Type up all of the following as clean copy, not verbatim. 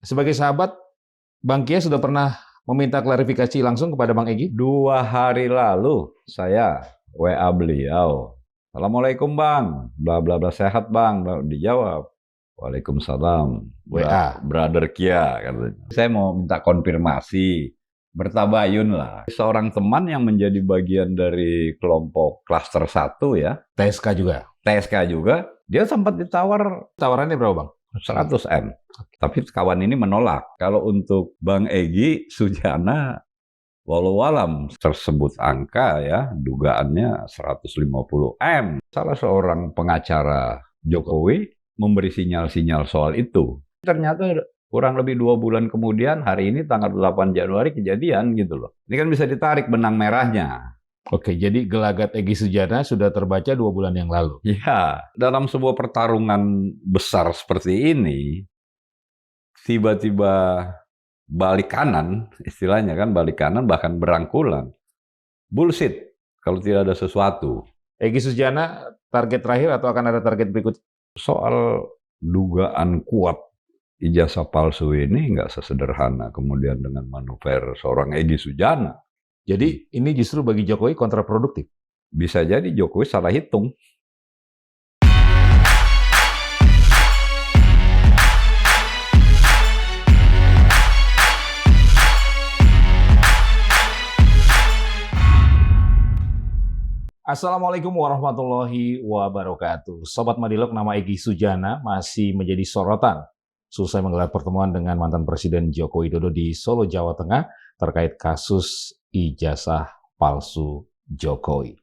Sebagai sahabat, Bang Kia sudah pernah meminta klarifikasi langsung kepada Bang Egy? 2 hari lalu saya WA beliau. Assalamualaikum Bang, bla bla bla, sehat Bang? Dijawab, Waalaikumsalam, WA. Brother Kia katanya. Saya mau minta konfirmasi, bertabayun lah. Seorang teman yang menjadi bagian dari kelompok klaster 1 ya, TSK juga. TSK juga, dia sempat ditawar Tawarannya berapa, Bang? 100M. Tapi kawan ini menolak. Kalau untuk Bang Egy Sujana, walau alam tersebut angka ya, dugaannya 150M. Salah seorang pengacara Jokowi memberi sinyal-sinyal soal itu. Ternyata kurang lebih 2 bulan kemudian, hari ini tanggal 8 Januari kejadian gitu loh. Ini kan bisa ditarik benang merahnya. Oke, jadi gelagat Egy Sujana sudah terbaca 2 bulan yang lalu. Ya, dalam sebuah pertarungan besar seperti ini, tiba-tiba balik kanan, istilahnya kan balik kanan bahkan berangkulan. Bullshit kalau tidak ada sesuatu. Egy Sujana target terakhir atau akan ada target berikut? Soal dugaan kuat ijazah palsu ini nggak sesederhana kemudian dengan manuver seorang Egy Sujana. Jadi ini justru bagi Jokowi kontraproduktif. Bisa jadi Jokowi salah hitung. Assalamualaikum warahmatullahi wabarakatuh. Sobat Madilog, nama Egy Sujana masih menjadi sorotan selesai menggelar pertemuan dengan mantan Presiden Joko Widodo di Solo, Jawa Tengah terkait kasus ijazah palsu Jokowi.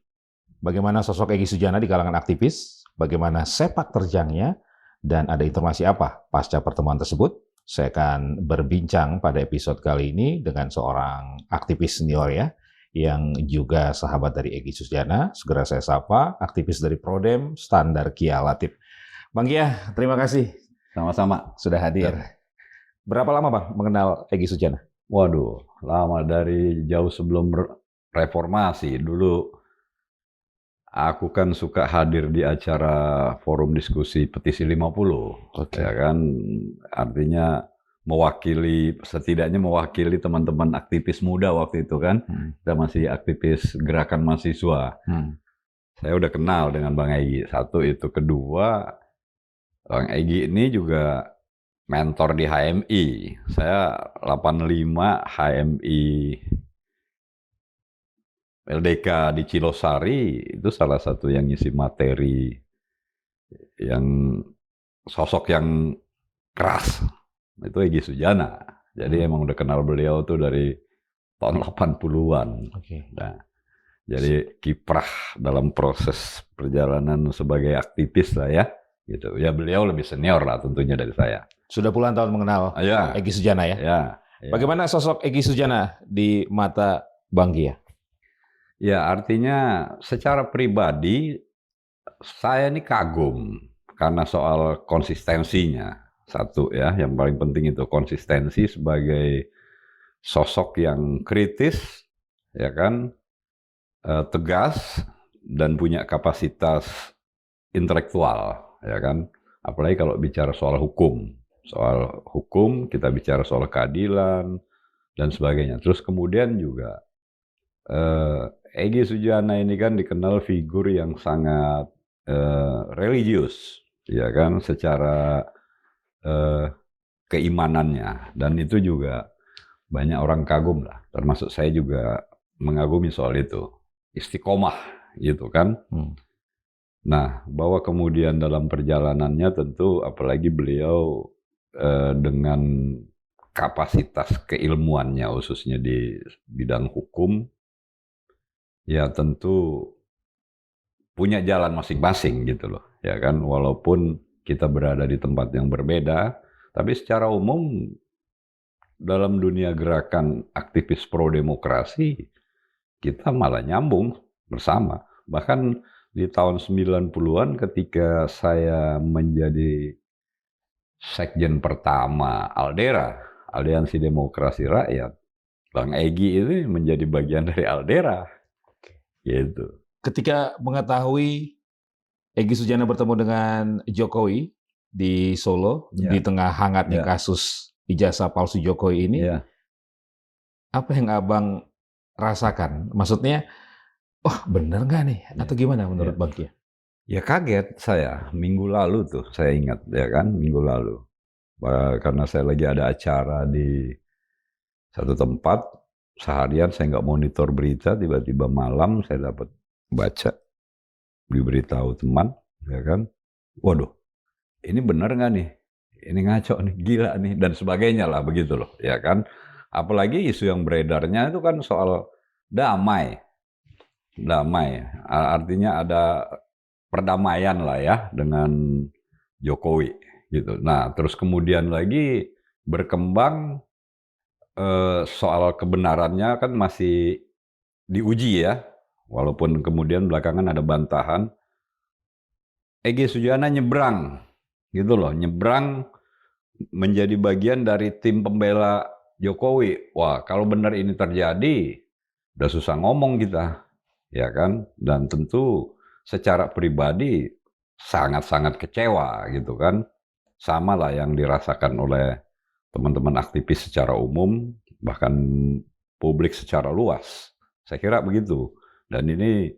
Bagaimana sosok Egy Sujana di kalangan aktivis, bagaimana sepak terjangnya, dan ada informasi apa pasca pertemuan tersebut? Saya akan berbincang pada episode kali ini dengan seorang aktivis senior ya, yang juga sahabat dari Egy Sujana. Segera saya sapa, aktivis dari Prodem, Standar Kia Latif. Bang Kia, terima kasih. Sama-sama. Sudah hadir. Berapa lama Bang mengenal Egy Sujana? Waduh, lama, dari jauh sebelum reformasi. Dulu aku kan suka hadir di acara forum diskusi petisi 50. Oke. Ya kan, artinya setidaknya mewakili teman-teman aktivis muda waktu itu kan. Kita masih aktivis gerakan mahasiswa. Saya udah kenal dengan Bang Egy. Satu itu. Kedua, Bang Egy ini juga mentor di HMI. Saya 85 HMI LDK di Cilosari, itu salah satu yang ngisi materi, yang sosok yang keras. Itu Egy Sujana. Jadi emang udah kenal beliau tuh dari tahun 80-an. Oke. Nah, jadi kiprah dalam proses perjalanan sebagai aktivis lah ya. Gitu. Ya beliau lebih senior lah tentunya dari saya. Sudah puluhan tahun mengenal Egy Sujana ya? Ya. Bagaimana sosok Egy Sujana di mata Bang Kia? Ya, artinya secara pribadi saya ini kagum karena soal konsistensinya. Satu ya, yang paling penting itu konsistensi sebagai sosok yang kritis, ya kan, tegas dan punya kapasitas intelektual, ya kan. Apalagi kalau bicara soal hukum. Soal hukum, kita bicara soal keadilan dan sebagainya. Terus kemudian juga Egy Sujana ini kan dikenal figur yang sangat religius, ya kan, secara keimanannya, dan itu juga banyak orang kagum lah, termasuk saya juga mengagumi soal itu, istiqomah gitu kan. Nah, bahwa kemudian dalam perjalanannya tentu apalagi beliau dengan kapasitas keilmuannya khususnya di bidang hukum, ya tentu punya jalan masing-masing gitu loh, ya kan, walaupun kita berada di tempat yang berbeda, tapi secara umum dalam dunia gerakan aktivis pro-demokrasi kita malah nyambung bersama. Bahkan di tahun 90-an ketika saya menjadi sekjen pertama Aldera, Aliansi Demokrasi Rakyat, Bang Egy ini menjadi bagian dari Aldera. Gitu. Ketika mengetahui Egy Sujana bertemu dengan Jokowi di Solo, Ya, di tengah hangatnya ya, kasus ijazah palsu Jokowi ini, Iya. apa yang Abang rasakan? Maksudnya, oh bener nggak nih? Iya. Atau gimana menurut Iya. Bang Kia? Ya kaget saya, minggu lalu tuh saya ingat ya kan, minggu lalu. Karena saya lagi ada acara di satu tempat, seharian saya nggak monitor berita, tiba-tiba malam saya dapat baca, diberitahu teman, ya kan, waduh, ini bener nggak nih? Ini ngaco nih, gila nih, dan sebagainya lah begitu loh, ya kan. Apalagi isu yang beredarnya itu kan soal damai, artinya ada perdamaian lah ya dengan Jokowi gitu. Nah, terus kemudian lagi berkembang soal kebenarannya kan masih diuji ya, walaupun kemudian belakangan ada bantahan. Egy Sujana nyebrang, gitu loh, nyebrang menjadi bagian dari tim pembela Jokowi. Wah, kalau benar ini terjadi, udah susah ngomong kita, ya kan? Dan tentu secara pribadi sangat-sangat kecewa gitu kan. Sama lah yang dirasakan oleh teman-teman aktivis secara umum, bahkan publik secara luas. Saya kira begitu. Dan ini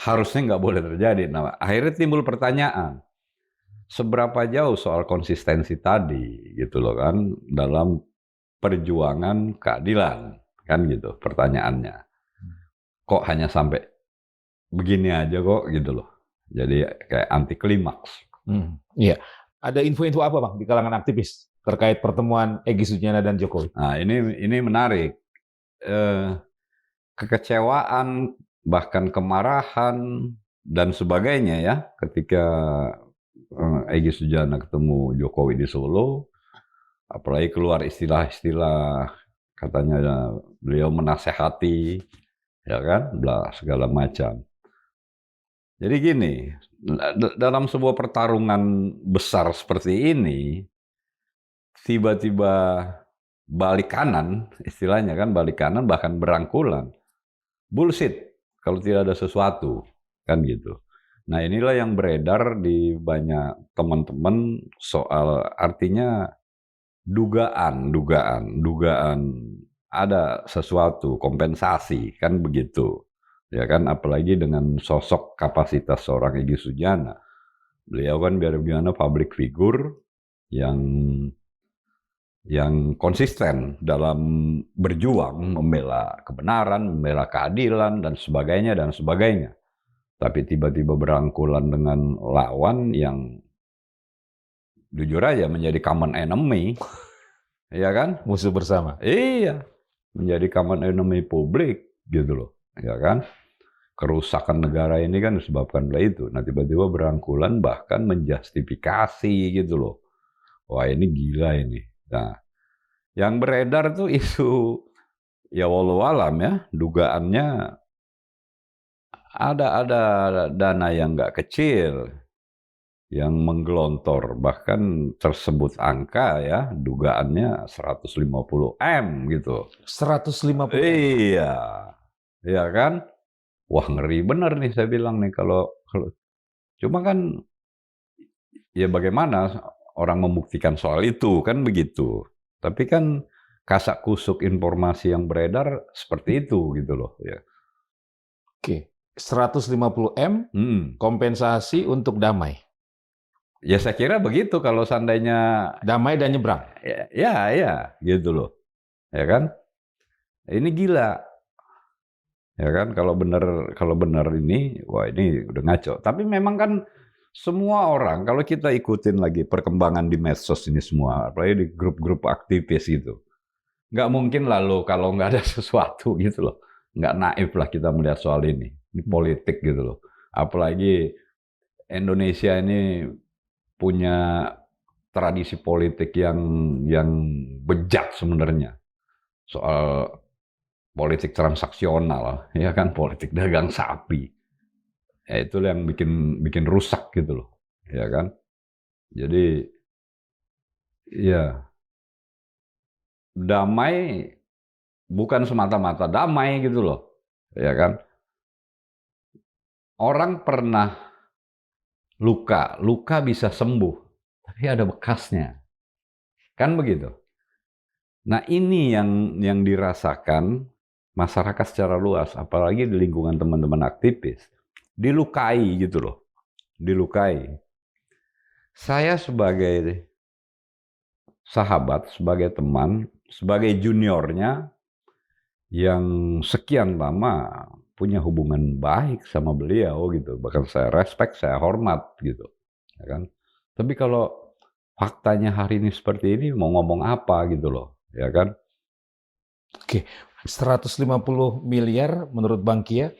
harusnya nggak boleh terjadi. Nah, akhirnya timbul pertanyaan, seberapa jauh soal konsistensi tadi gitu loh kan dalam perjuangan keadilan kan gitu pertanyaannya. Kok hanya sampai begini aja kok gitu loh. Jadi kayak anti klimaks. Iya. Ada info-info apa Bang di kalangan aktivis terkait pertemuan Egy Sujana dan Jokowi? Nah, ini menarik. Kekecewaan, bahkan kemarahan dan sebagainya ya ketika Egy Sujana ketemu Jokowi di Solo, apalagi keluar istilah-istilah katanya beliau menasehati, ya kan, bla segala macam. Jadi gini, dalam sebuah pertarungan besar seperti ini, tiba-tiba balik kanan, istilahnya kan balik kanan bahkan berangkulan, bullshit kalau tidak ada sesuatu, kan gitu. Nah inilah yang beredar di banyak teman-teman soal artinya dugaan ada sesuatu kompensasi kan begitu, ya kan apalagi dengan sosok kapasitas seorang Egy Sujana, beliau kan biar gimana public figure yang konsisten dalam berjuang membela kebenaran, membela keadilan dan sebagainya dan sebagainya. Tapi tiba-tiba berangkulan dengan lawan yang jujur aja menjadi common enemy, ya kan? Musuh bersama. Iya, menjadi common enemy publik gitu loh, ya kan? Kerusakan negara ini kan disebabkan oleh itu. Nah tiba-tiba berangkulan bahkan menjustifikasi gitu loh. Wah ini gila ini. Nah, yang beredar tuh isu ya walau alam ya, dugaannya ada dana yang nggak kecil yang menggelontor, bahkan tersebut angka ya, dugaannya 150 M gitu. 150 M. Iya, iya kan? Wah ngeri bener nih saya bilang nih kalau cuma kan ya bagaimana orang membuktikan soal itu kan begitu. Tapi kan kasak kusuk informasi yang beredar seperti itu gitu loh ya. Oke, 150 M kompensasi untuk damai. Ya saya kira begitu kalau seandainya damai dan nyebrang. Ya gitu loh. Ya kan? Ini gila. Ya kan kalau benar ini wah ini udah ngaco. Tapi memang kan semua orang kalau kita ikutin lagi perkembangan di medsos ini semua, apalagi di grup-grup aktivis gitu. Nggak mungkin lalu kalau nggak ada sesuatu gitu loh. Nggak naif lah kita melihat soal ini. Ini politik gitu loh. Apalagi Indonesia ini punya tradisi politik yang bejat sebenarnya. Soal politik transaksional, ya kan, politik dagang sapi. Ya itu yang bikin rusak gitu loh, ya kan. Jadi ya damai bukan semata-mata damai gitu loh, ya kan. Orang pernah luka bisa sembuh, tapi ada bekasnya. Kan begitu. Nah, ini yang dirasakan masyarakat secara luas, apalagi di lingkungan teman-teman aktivis. Dilukai gitu loh. Dilukai. Saya sebagai sahabat, sebagai teman, sebagai juniornya yang sekian lama punya hubungan baik sama beliau gitu. Bahkan saya respect, saya hormat gitu. Ya kan? Tapi kalau faktanya hari ini seperti ini, mau ngomong apa gitu loh. Ya kan? Oke, 150 miliar menurut Bang Kia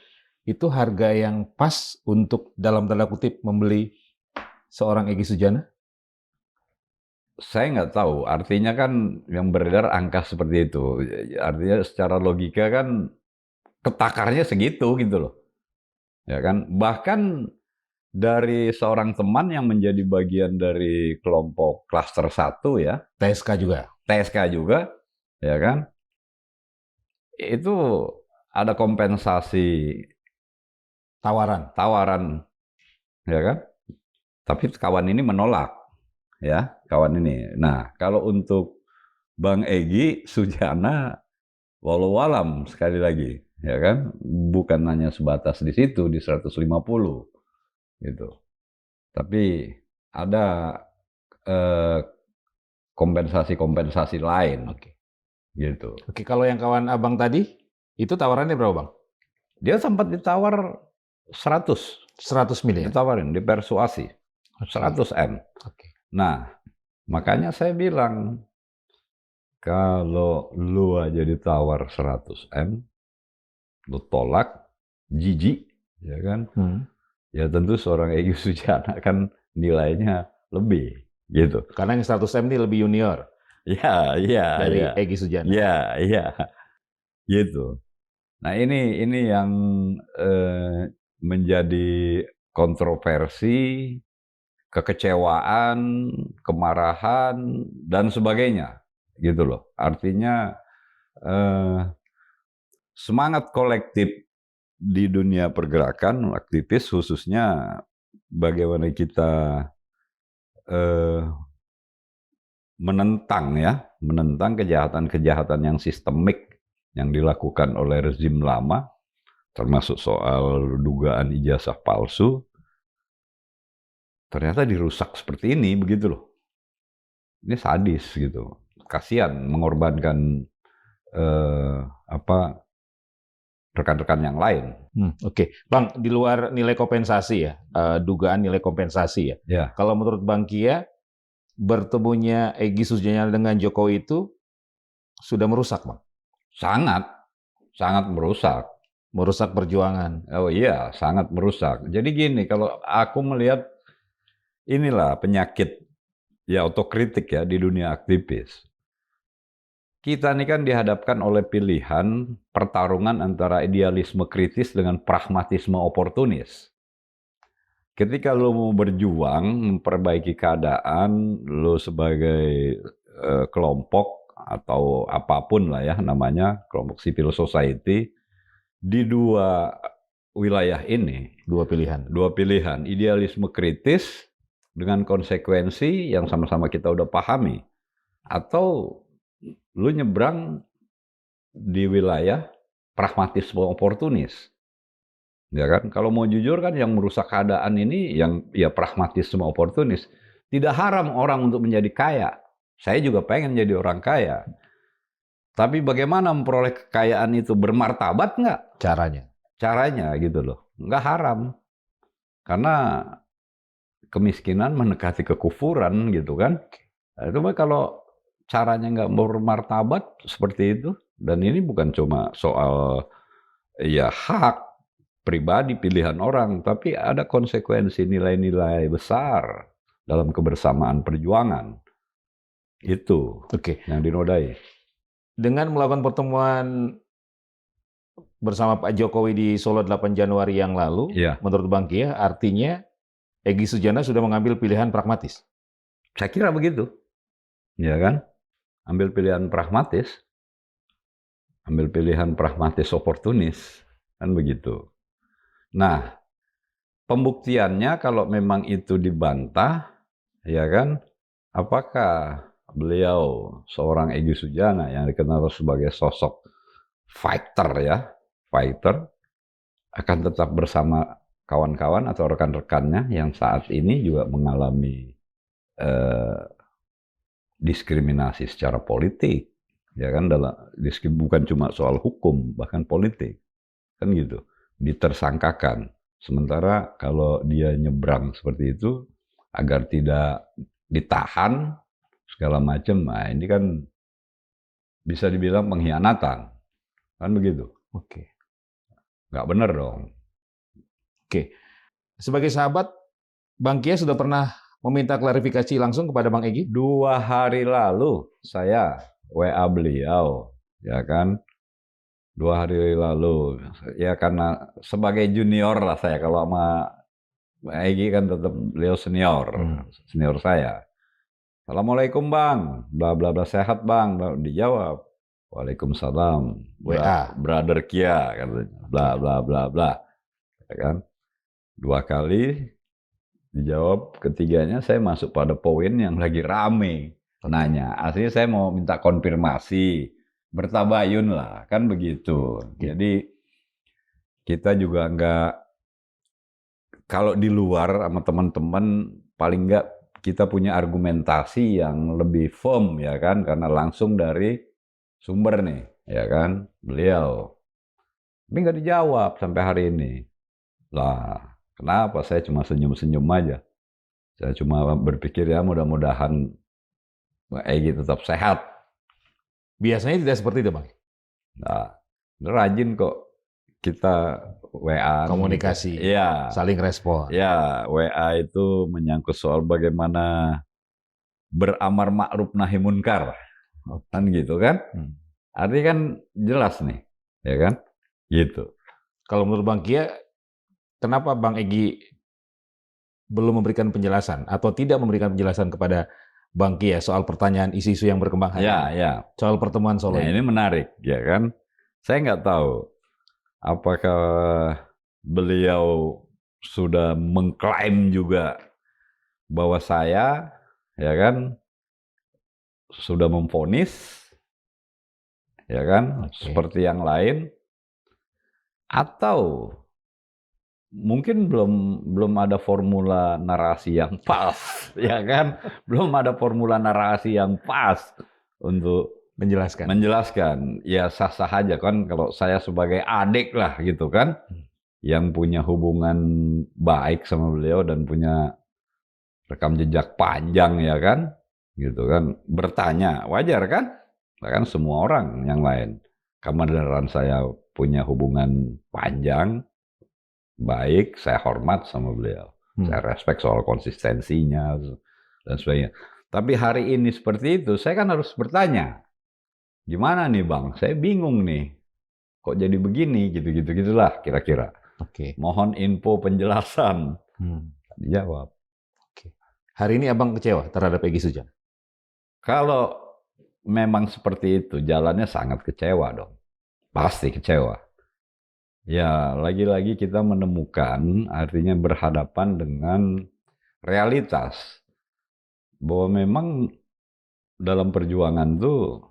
itu harga yang pas untuk dalam tanda kutip membeli seorang Egy Sujana? Saya nggak tahu, artinya kan yang beredar angka seperti itu. Artinya secara logika kan ketakarnya segitu gitu loh. Ya kan? Bahkan dari seorang teman yang menjadi bagian dari kelompok klaster 1 ya, TSK juga. TSK juga, ya kan? Itu ada kompensasi tawaran, ya kan? Tapi kawan ini menolak, ya, kawan ini. Nah, kalau untuk Bang Egy Sujana, walau alam sekali lagi, ya kan? Bukan hanya sebatas di situ di 150 gitu. Tapi ada kompensasi-kompensasi lain. Oke. Gitu. Oke, kalau yang kawan abang tadi, itu tawarannya berapa bang? Dia sempat ditawar 100. 100 miliar? Ditawarin, dipersuasi. 100 M. Oke. Nah, makanya saya bilang, kalau lu aja ditawar 100 M, lu tolak, jijik, ya kan? Ya tentu seorang Egy Sujana kan nilainya lebih, gitu. Karena yang 100 M ini lebih junior. Ya, dari ya. Egy Sujana. Ya, gitu. Nah ini yang menjadi kontroversi, kekecewaan, kemarahan dan sebagainya, gitu loh. Artinya semangat kolektif di dunia pergerakan aktivis, khususnya bagaimana kita menentang kejahatan-kejahatan yang sistemik yang dilakukan oleh rezim lama, termasuk soal dugaan ijazah palsu, ternyata dirusak seperti ini, begitu loh. Ini sadis gitu, kasihan mengorbankan rekan-rekan yang lain. Oke. Bang, di luar nilai kompensasi ya, dugaan nilai kompensasi ya. Ya. Kalau menurut Bang Kia, bertemunya Egy Sujana dengan Jokowi itu sudah merusak, Bang? Sangat merusak. Merusak perjuangan. Oh iya, sangat merusak. Jadi gini, kalau aku melihat inilah penyakit ya otokritik ya di dunia aktivis. Kita ini kan dihadapkan oleh pilihan pertarungan antara idealisme kritis dengan pragmatisme oportunis. Ketika lo mau berjuang memperbaiki keadaan, lo sebagai kelompok atau apapun lah ya namanya, kelompok civil society, di dua wilayah ini. Dua pilihan. Idealisme kritis dengan konsekuensi yang sama-sama kita udah pahami. Atau lu nyebrang di wilayah pragmatisme oportunis. Ya kan? Kalau mau jujur kan yang merusak keadaan ini yang ya pragmatisme oportunis. Tidak haram orang untuk menjadi kaya. Saya juga pengen jadi orang kaya. Tapi bagaimana memperoleh kekayaan itu bermartabat nggak? Caranya gitu loh. Nggak haram. Karena kemiskinan mendekati kekufuran gitu kan. Nah, itu kalau caranya nggak bermartabat seperti itu. Dan ini bukan cuma soal ya hak pribadi pilihan orang, tapi ada konsekuensi nilai-nilai besar dalam kebersamaan perjuangan. Itu yang dinodai. Dengan melakukan pertemuan bersama Pak Jokowi di Solo 8 Januari yang lalu, menurut Bang Kia, artinya Egy Sujana sudah mengambil pilihan pragmatis? Saya kira begitu. Ya kan? Ambil pilihan pragmatis. Ambil pilihan pragmatis oportunis. Kan begitu. Nah, pembuktiannya kalau memang itu dibantah, ya kan? Apakah beliau seorang Egy Sujana yang dikenal sebagai sosok fighter ya, fighter, akan tetap bersama kawan-kawan atau rekan-rekannya yang saat ini juga mengalami diskriminasi secara politik, ya kan, bukan cuma soal hukum, bahkan politik, kan gitu, ditersangkakan. Sementara kalau dia nyebrang seperti itu agar tidak ditahan segala macam, nah ini kan bisa dibilang pengkhianatan, kan begitu? Oke. Nggak benar dong. Oke. Sebagai sahabat, Bang Kia sudah pernah meminta klarifikasi langsung kepada Bang Egy? 2 hari lalu saya WA beliau, ya kan? 2 hari lalu, ya karena sebagai junior lah saya, kalau sama Egy kan tetap beliau senior, senior saya. Assalamualaikum Bang, bla bla bla, sehat Bang, dijawab. Waalaikumsalam, WA. Brother Kia, katanya, bla bla bla bla, ya kan? 2 kali dijawab, ketiganya saya masuk pada poin yang lagi rame nanya. Aslinya saya mau minta konfirmasi, bertabayun lah, kan begitu. Jadi kita juga nggak, kalau di luar sama teman-teman paling nggak kita punya argumentasi yang lebih firm, ya kan, karena langsung dari sumber nih, ya kan, beliau. Tapi nggak dijawab sampai hari ini. Lah, kenapa? Saya cuma senyum-senyum aja. Saya cuma berpikir ya mudah-mudahan Egy tetap sehat. Biasanya tidak seperti itu, Bang? Nah, rajin kok kita WA. Komunikasi, ya, saling respon. Ya, WA itu menyangkut soal bagaimana beramar ma'ruf nahi munkar. Kan gitu kan? Artinya kan jelas nih, ya kan? Gitu. Kalau menurut Bang Kia, kenapa Bang Egy belum memberikan penjelasan atau tidak memberikan penjelasan kepada Bang Kia soal pertanyaan isu-isu yang berkembang hari ini? Ya. Soal pertemuan Solo ini menarik, ya kan? Saya nggak tahu apakah beliau sudah mengklaim juga bahwa saya, ya kan, sudah memvonis, ya kan, seperti yang lain, atau mungkin belum ada formula narasi yang pas, ya kan? Belum ada formula narasi yang pas untuk menjelaskan. Ya sah-sah aja kan kalau saya sebagai adik lah gitu kan, yang punya hubungan baik sama beliau dan punya rekam jejak panjang, ya kan? Gitu kan, bertanya wajar kan? Kan semua orang yang lain. Kebenaran saya punya hubungan panjang, baik, saya hormat sama beliau. Saya respect soal konsistensinya dan sebagainya. Tapi hari ini seperti itu, saya kan harus bertanya, gimana nih Bang? Saya bingung nih. Kok jadi begini? Gitu-gitulah kira-kira. Mohon info penjelasan. Dijawab. Hari ini Abang kecewa terhadap Egy Sujana? Kalau memang seperti itu, jalannya sangat kecewa dong. Pasti kecewa. Ya, lagi-lagi kita menemukan, artinya berhadapan dengan realitas. Bahwa memang dalam perjuangan itu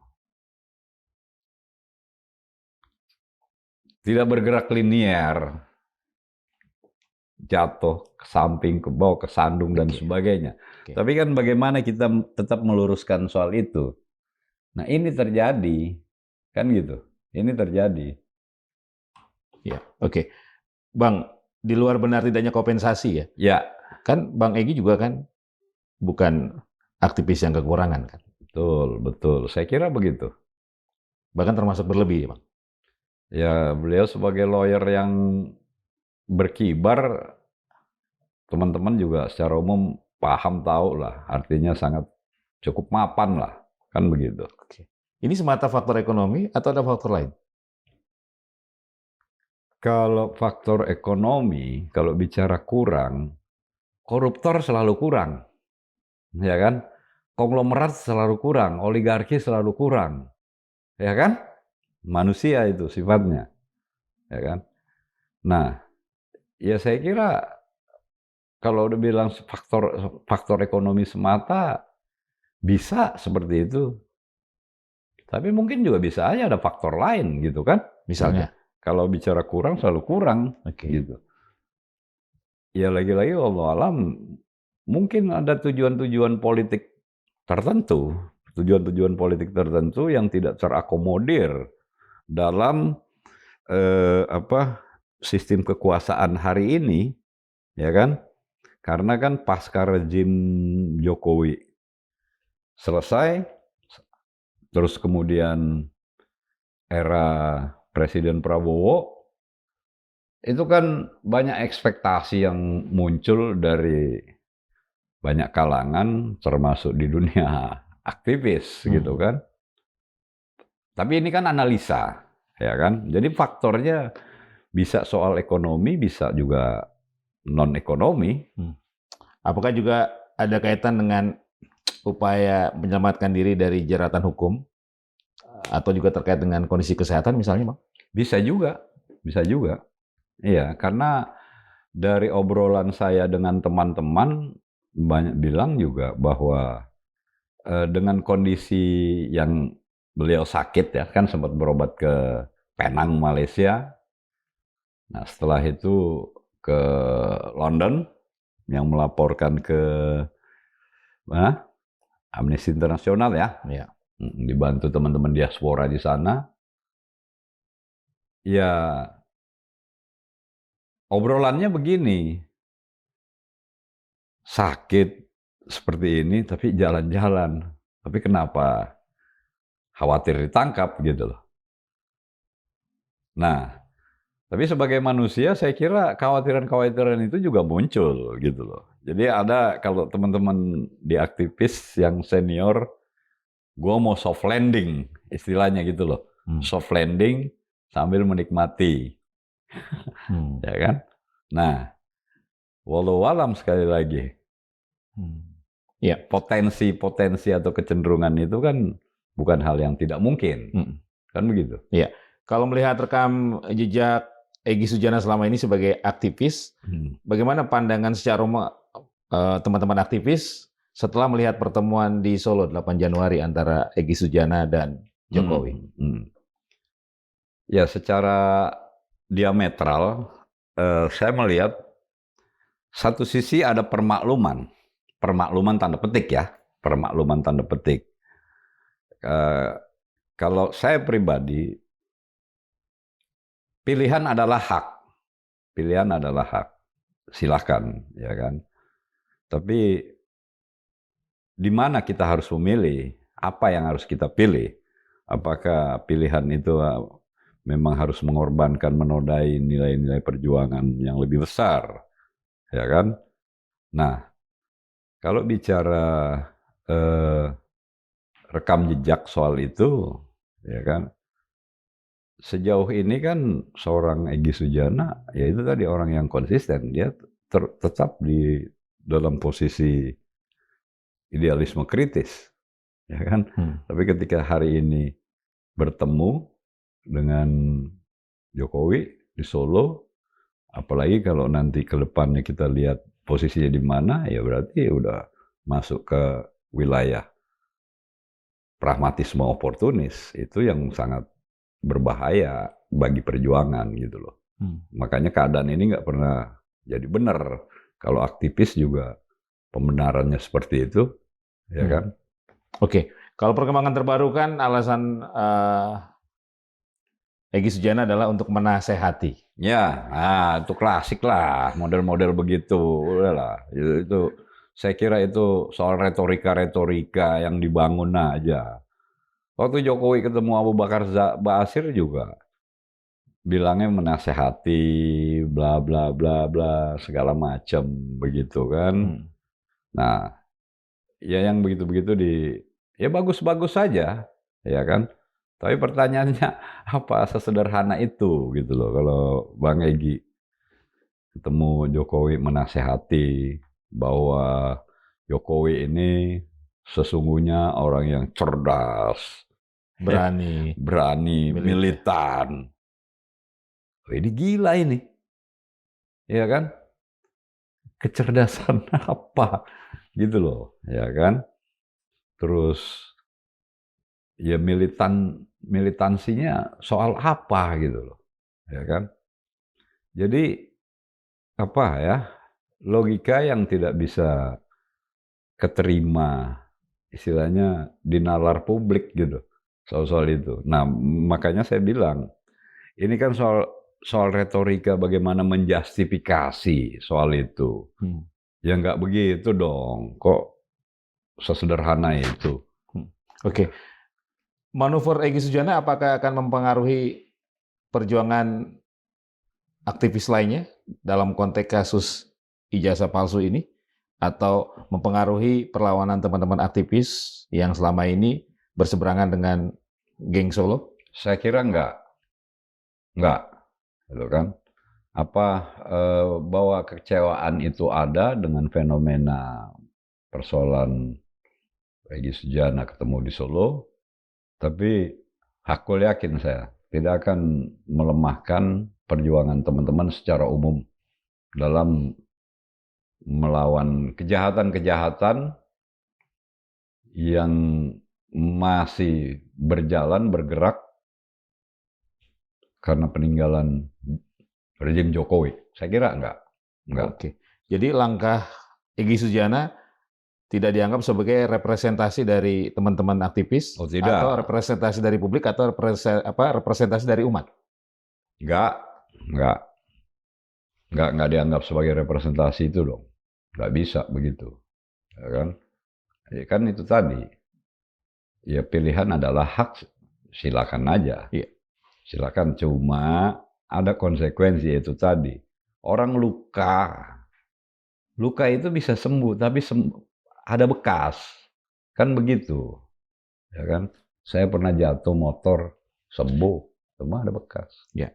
tidak bergerak linier. Jatuh ke samping, ke bawah, ke sandung, dan sebagainya. Tapi kan bagaimana kita tetap meluruskan soal itu. Nah ini terjadi, kan gitu. Ini terjadi. Ya, oke. Bang, di luar benar tidaknya kompensasi ya? Ya. Kan Bang Egy juga kan bukan aktivis yang kekurangan kan? Betul. Saya kira begitu. Bahkan termasuk berlebih ya Bang? Ya, beliau sebagai lawyer yang berkibar, teman-teman juga secara umum paham, tahu lah. Artinya sangat cukup mapan lah. Kan begitu. Ini semata faktor ekonomi atau ada faktor lain? Kalau faktor ekonomi, kalau bicara kurang, koruptor selalu kurang, ya kan? Konglomerat selalu kurang, oligarki selalu kurang, ya kan? Manusia itu sifatnya, ya kan? Nah, ya saya kira kalau udah bilang faktor ekonomi semata, Bisa seperti itu. Tapi mungkin juga bisa aja ada faktor lain gitu kan. Misalnya? Kalau bicara kurang selalu kurang gitu. Ya lagi-lagi wallahu alam mungkin ada tujuan-tujuan politik tertentu, tujuan-tujuan politik tertentu yang tidak terakomodir dalam sistem kekuasaan hari ini, ya kan? Karena kan pasca rezim Jokowi selesai, terus kemudian era Presiden Prabowo, itu kan banyak ekspektasi yang muncul dari banyak kalangan, termasuk di dunia aktivis gitu kan. Tapi ini kan analisa, ya kan? Jadi faktornya bisa soal ekonomi, bisa juga non-ekonomi. Apakah juga ada kaitan dengan upaya menyelamatkan diri dari jeratan hukum? Atau juga terkait dengan kondisi kesehatan misalnya, Bang? Bisa juga, bisa juga. Iya, karena dari obrolan saya dengan teman-teman, banyak bilang juga bahwa dengan kondisi yang beliau sakit ya, kan sempat berobat ke Penang, Malaysia. Nah, setelah itu ke London, yang melaporkan ke Amnesty International ya. Dibantu teman-teman diaspora di sana. Ya, obrolannya begini. Sakit seperti ini, tapi jalan-jalan. Tapi kenapa khawatir ditangkap gitu loh. Nah, tapi sebagai manusia saya kira kekhawatiran-kekhawatiran itu juga muncul gitu loh. Jadi ada kalau teman-teman di aktivis yang senior, gue mau soft landing istilahnya gitu loh. Soft landing sambil menikmati. Ya kan? Nah, walau alam sekali lagi. Ya, potensi atau kecenderungan itu kan bukan hal yang tidak mungkin. Kan begitu? Iya. Kalau melihat rekam jejak Egy Sujana selama ini sebagai aktivis, bagaimana pandangan secara teman-teman aktivis setelah melihat pertemuan di Solo 8 Januari antara Egy Sujana dan Jokowi? Ya, secara diametral, saya melihat satu sisi ada permakluman tanda petik ya, permakluman tanda petik. Kalau saya pribadi, pilihan adalah hak. Silakan, ya kan. Tapi di mana kita harus memilih? Apa yang harus kita pilih? Apakah pilihan itu memang harus mengorbankan, menodai nilai-nilai perjuangan yang lebih besar, ya kan? Nah, kalau bicara rekam jejak soal itu, ya kan? Sejauh ini kan seorang Egy Sujana, ya itu tadi orang yang konsisten, dia tetap di dalam posisi idealisme kritis, ya kan? Tapi ketika hari ini bertemu dengan Jokowi di Solo, apalagi kalau nanti ke depannya kita lihat posisinya di mana, ya berarti udah masuk ke wilayah pragmatisme oportunis, itu yang sangat berbahaya bagi perjuangan gitu loh. Makanya keadaan ini nggak pernah jadi benar. Kalau aktivis juga pembenarannya seperti itu, ya kan? Oke, kalau perkembangan terbaru kan alasan Egy Sujana adalah untuk menasehati. Ya, nah, itu klasik lah, model-model begitu, udahlah. Itu saya kira itu soal retorika yang dibangun aja. Waktu Jokowi ketemu Abu Bakar Ba'asyir juga bilangnya menasehati, bla bla bla bla, segala macam begitu kan. Nah, ya yang begitu-begitu ya bagus-bagus saja, ya kan. Tapi pertanyaannya apa sesederhana itu gitu loh kalau Bang Egy ketemu Jokowi menasehati bahwa Jokowi ini sesungguhnya orang yang cerdas, berani, militan. Ini gila ini. Ya kan? Kecerdasan apa? Gitu loh, ya kan? terus ya militansinya soal apa gitu loh, ya kan? Jadi apa ya, logika yang tidak bisa keterima, istilahnya di nalar publik gitu, soal-soal itu. Nah, makanya saya bilang, ini kan soal retorika bagaimana menjustifikasi soal itu. Ya nggak begitu dong, kok sesederhana itu. Oke. Manuver Egy Sujana apakah akan mempengaruhi perjuangan aktivis lainnya dalam konteks kasus ijazah palsu ini? Atau mempengaruhi perlawanan teman-teman aktivis yang selama ini berseberangan dengan geng Solo? Saya kira enggak, gitu kan? Bahwa kekecewaan itu ada dengan fenomena persoalan Egy Sujana ketemu di Solo, tapi hakul yakin saya tidak akan melemahkan perjuangan teman-teman secara umum dalam melawan kejahatan-kejahatan yang masih berjalan, bergerak karena peninggalan rezim Jokowi. Saya kira enggak. Oke. Jadi langkah Egy Sujana tidak dianggap sebagai representasi dari teman-teman aktivis, atau representasi dari publik, atau representasi dari umat? Enggak dianggap sebagai representasi itu dong. Nggak bisa begitu, ya kan? Ya kan itu tadi. Ya pilihan adalah hak, silakan aja. Iya. Silakan, cuma ada konsekuensi itu tadi. Orang luka itu bisa sembuh, tapi ada bekas, kan begitu, ya kan? Saya pernah jatuh motor, sembuh, cuma ada bekas. Ya.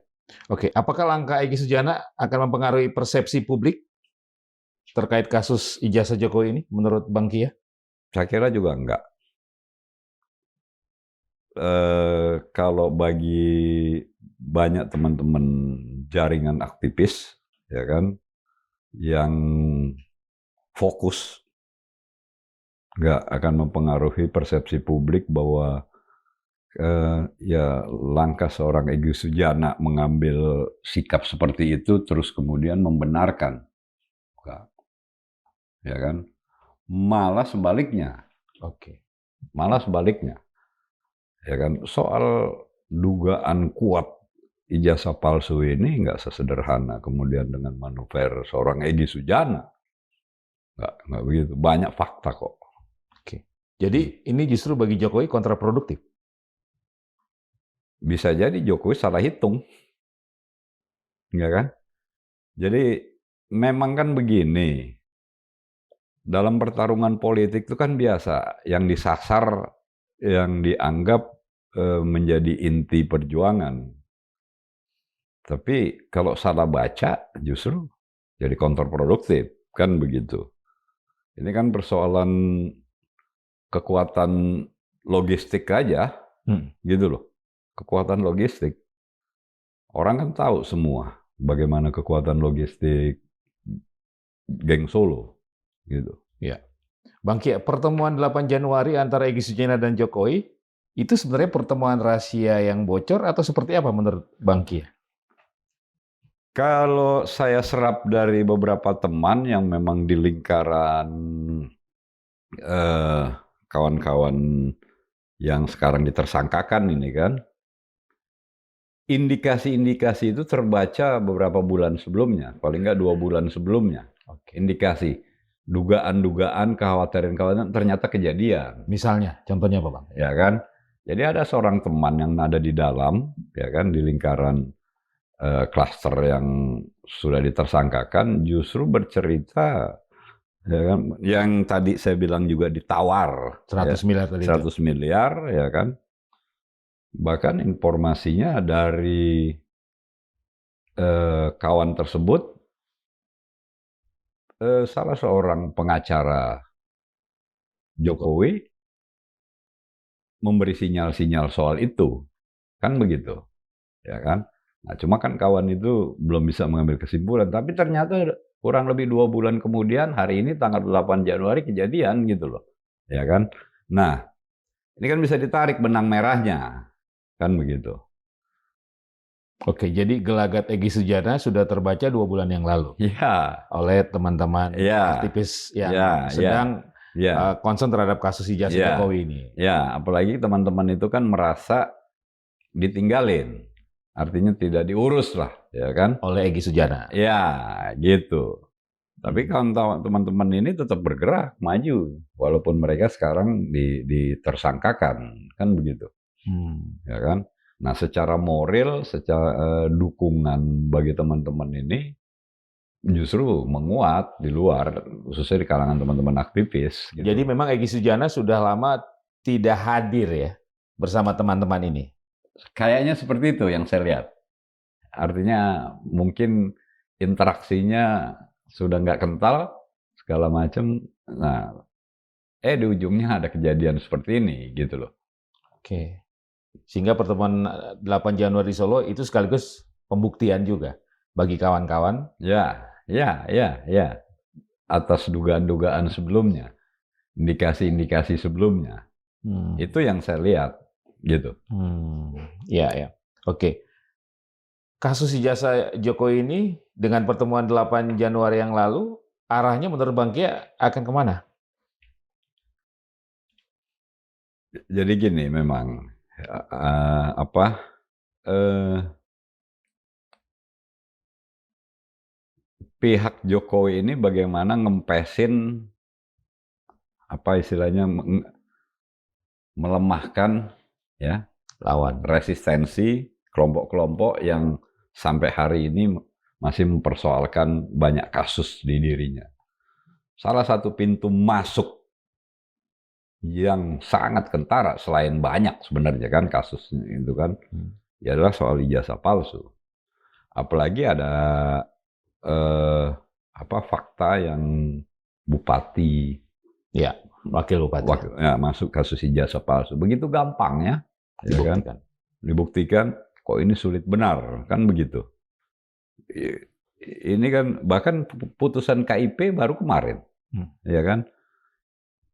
Oke, apakah langkah Egy Sujana akan mempengaruhi persepsi publik terkait kasus ijazah Jokowi ini, menurut Bang Kia? Saya kira juga enggak. Kalau bagi banyak teman-teman jaringan aktivis, ya kan, yang fokus, enggak akan mempengaruhi persepsi publik bahwa ya langkah seorang Egy Sujana mengambil sikap seperti itu terus kemudian membenarkan. Ya kan? Malah sebaliknya. Oke. Malah sebaliknya. Ya kan? Soal dugaan kuat ijazah palsu ini nggak sesederhana kemudian dengan manuver seorang Egy Sujana. Nggak begitu. Banyak fakta kok. Oke. Jadi ini justru bagi Jokowi kontraproduktif? Bisa jadi Jokowi salah hitung. Ya kan? Jadi memang kan begini. Dalam pertarungan politik itu kan biasa, yang disasar, yang dianggap menjadi inti perjuangan. Tapi kalau salah baca justru jadi kontraproduktif, kan begitu. Ini kan persoalan kekuatan logistik aja, gitu loh. Kekuatan logistik. Orang kan tahu semua bagaimana kekuatan logistik geng Solo. Gitu. Ya. Bang Kia, pertemuan 8 Januari antara Egy Sujana dan Jokowi itu sebenarnya pertemuan rahasia yang bocor atau seperti apa menurut Bang Kia? Kalau saya serap dari beberapa teman yang memang di lingkaran kawan-kawan yang sekarang ditersangkakan ini kan, indikasi-indikasi itu terbaca beberapa bulan sebelumnya, paling nggak 2 bulan sebelumnya. Indikasi. Dugaan-dugaan, kekhawatiran-kekhawatiran ternyata kejadian. Misalnya, contohnya apa Bang? Ya kan? Jadi ada seorang teman yang ada di dalam, ya kan, di lingkaran klaster yang sudah ditersangkakan, justru bercerita, ya kan, yang tadi saya bilang juga ditawar. 100 miliar tadi. 100 miliar, ya kan. Bahkan informasinya dari kawan tersebut, salah seorang pengacara Jokowi memberi sinyal-sinyal soal itu, kan begitu, ya kan? Nah, cuma kan kawan itu belum bisa mengambil kesimpulan, tapi ternyata kurang lebih 2 bulan kemudian, hari ini tanggal 8 Januari kejadian gitu loh, ya kan? Nah, ini kan bisa ditarik benang merahnya, kan begitu. Oke, jadi gelagat Egy Sujana sudah terbaca 2 bulan yang lalu Iya, oleh teman-teman iya, aktivis yang iya, iya, sedang iya, concern terhadap kasus ijazah iya, Jokowi ini. ya. Apalagi teman-teman itu kan merasa ditinggalin, artinya tidak diurus lah, ya kan? Oleh Egy Sujana. Ya, gitu. Tapi kalau teman-teman ini tetap bergerak, maju, walaupun mereka sekarang ditersangkakan, kan begitu, ya kan? Nah, secara moral, secara dukungan bagi teman-teman ini justru menguat di luar, khususnya di kalangan teman-teman aktivis. Gitu. Jadi memang Egy Sujana sudah lama tidak hadir ya bersama teman-teman ini. Kayaknya seperti itu yang saya lihat. Artinya mungkin interaksinya sudah nggak kental, segala macam. Nah, di ujungnya ada kejadian seperti ini, gitu loh. Oke. Sehingga pertemuan 8 Januari Solo itu sekaligus pembuktian juga bagi kawan-kawan. Ya. Atas dugaan-dugaan sebelumnya, indikasi-indikasi sebelumnya. Itu yang saya lihat, gitu. Ya. Oke. Kasus ijazah Jokowi ini dengan pertemuan 8 Januari yang lalu, arahnya menurut Bang Kia akan kemana? Jadi gini memang, pihak Jokowi ini bagaimana ngempesin, apa istilahnya, melemahkan ya Lawan. resistensi kelompok-kelompok yang sampai hari ini masih mempersoalkan banyak kasus di dirinya. Salah satu pintu masuk yang sangat kentara selain banyak sebenarnya kan kasusnya itu kan, ya adalah soal ijazah palsu. Apalagi ada fakta yang bupati, Ya, wakil bupati. masuk kasus ijazah palsu. Begitu gampangnya, Dibuktikan. Ya kan? Dibuktikan, kok ini sulit benar, kan begitu. Ini kan bahkan putusan KIP baru kemarin, ya kan?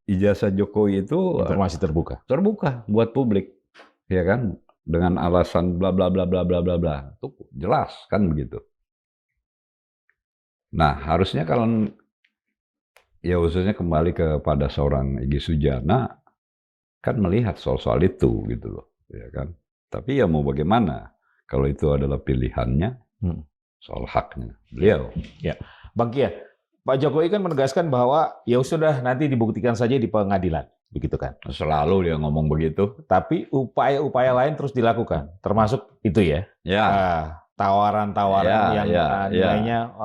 Ijazah Jokowi itu informasi terbuka buat publik, ya kan? Dengan alasan bla bla bla bla bla bla bla, itu jelas kan begitu. Nah, harusnya kalau ya khususnya kembali kepada seorang Egy Sujana kan melihat soal-soal itu gitu loh, ya kan. Tapi ya mau bagaimana kalau itu adalah pilihannya, soal haknya beliau. Ya, Bang Kia, Pak Jokowi kan menegaskan bahwa ya sudah nanti dibuktikan saja di pengadilan, begitu kan? Selalu dia ngomong begitu. Tapi upaya-upaya lain terus dilakukan, termasuk itu ya. Ya. Tawaran-tawaran yang nilainya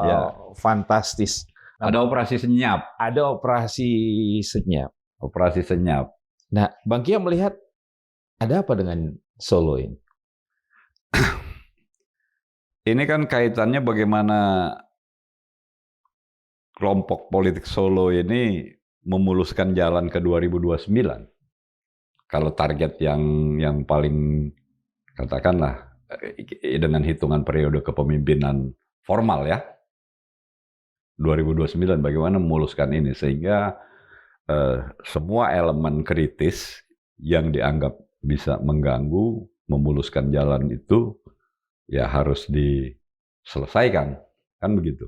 fantastis. Ada operasi senyap. Operasi senyap. Nah, Bang Kia melihat ada apa dengan Solo ini? Ini kan kaitannya bagaimana kelompok politik Solo ini memuluskan jalan ke 2029. Kalau target yang paling katakanlah dengan hitungan periode kepemimpinan formal ya, 2029 bagaimana memuluskan ini sehingga semua elemen kritis yang dianggap bisa mengganggu memuluskan jalan itu ya harus diselesaikan, kan begitu.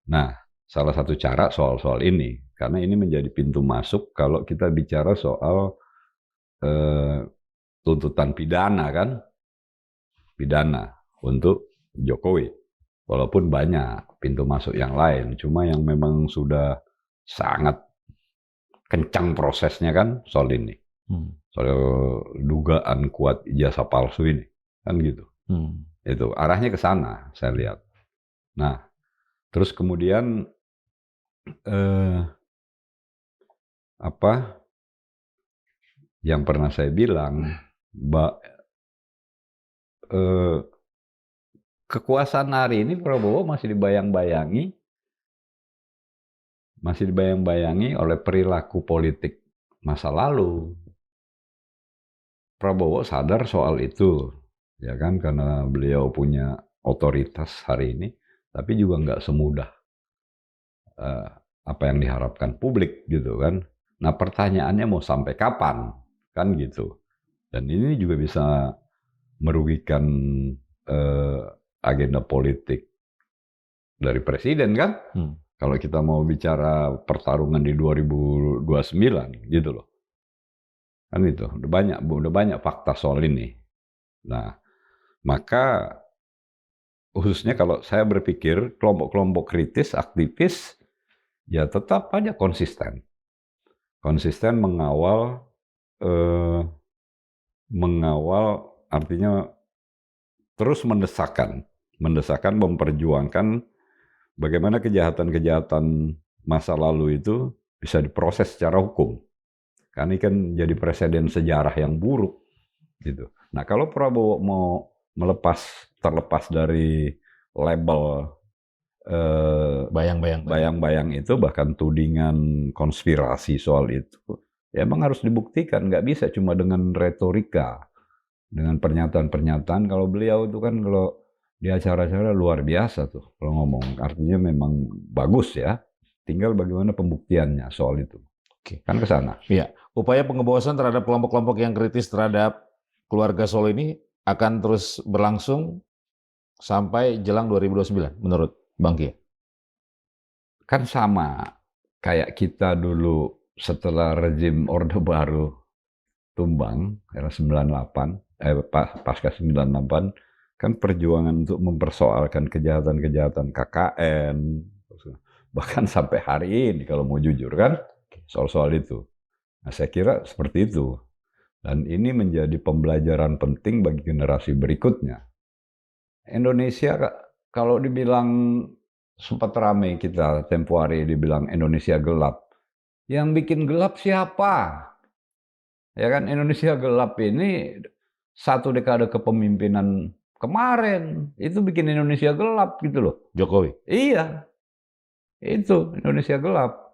Nah, salah satu cara soal-soal ini, karena ini menjadi pintu masuk kalau kita bicara soal tuntutan pidana kan, pidana untuk Jokowi. Walaupun banyak pintu masuk yang lain, cuma yang memang sudah sangat kencang prosesnya kan soal ini. Soal dugaan kuat ijazah palsu ini, kan gitu. Itu arahnya ke sana, saya lihat. Nah, terus kemudian yang pernah saya bilang, kekuasaan hari ini Prabowo masih dibayang-bayangi oleh perilaku politik masa lalu. Prabowo sadar soal itu, ya kan, karena beliau punya otoritas hari ini, tapi juga nggak semudah apa yang diharapkan publik gitu kan. Nah, pertanyaannya mau sampai kapan? Kan gitu. Dan ini juga bisa merugikan eh, agenda politik dari presiden kan? Kalau kita mau bicara pertarungan di 2029 gitu loh. Kan itu, udah banyak fakta soal ini. Nah, maka khususnya kalau saya berpikir kelompok-kelompok kritis, aktivis, ya tetap aja konsisten. Konsisten eh, mengawal artinya terus mendesakkan memperjuangkan bagaimana kejahatan-kejahatan masa lalu itu bisa diproses secara hukum. Karena ini kan jadi presiden sejarah yang buruk gitu. Nah, kalau Prabowo mau terlepas dari label bayang-bayang itu, bahkan tudingan konspirasi soal itu, ya emang harus dibuktikan. Nggak bisa cuma dengan retorika, dengan pernyataan-pernyataan. Kalau beliau itu kan kalau di acara-acara luar biasa tuh kalau ngomong, artinya memang bagus ya. Tinggal bagaimana pembuktiannya soal itu. Oke. Kan ke sana. Iya, upaya pengebosan terhadap kelompok-kelompok yang kritis terhadap keluarga Solo ini akan terus berlangsung sampai jelang 2029 menurut Bang Kia. Kan sama kayak kita dulu setelah rezim Orde Baru tumbang era 98, pasca 98, kan perjuangan untuk mempersoalkan kejahatan-kejahatan KKN, bahkan sampai hari ini kalau mau jujur kan, soal-soal itu. Nah, saya kira seperti itu. Dan ini menjadi pembelajaran penting bagi generasi berikutnya. Indonesia, kalau dibilang sempat ramai kita tempo hari dibilang Indonesia gelap. Yang bikin gelap siapa? Ya kan, Indonesia gelap ini satu dekade kepemimpinan kemarin. Itu bikin Indonesia gelap gitu loh. Jokowi? Iya, itu Indonesia gelap.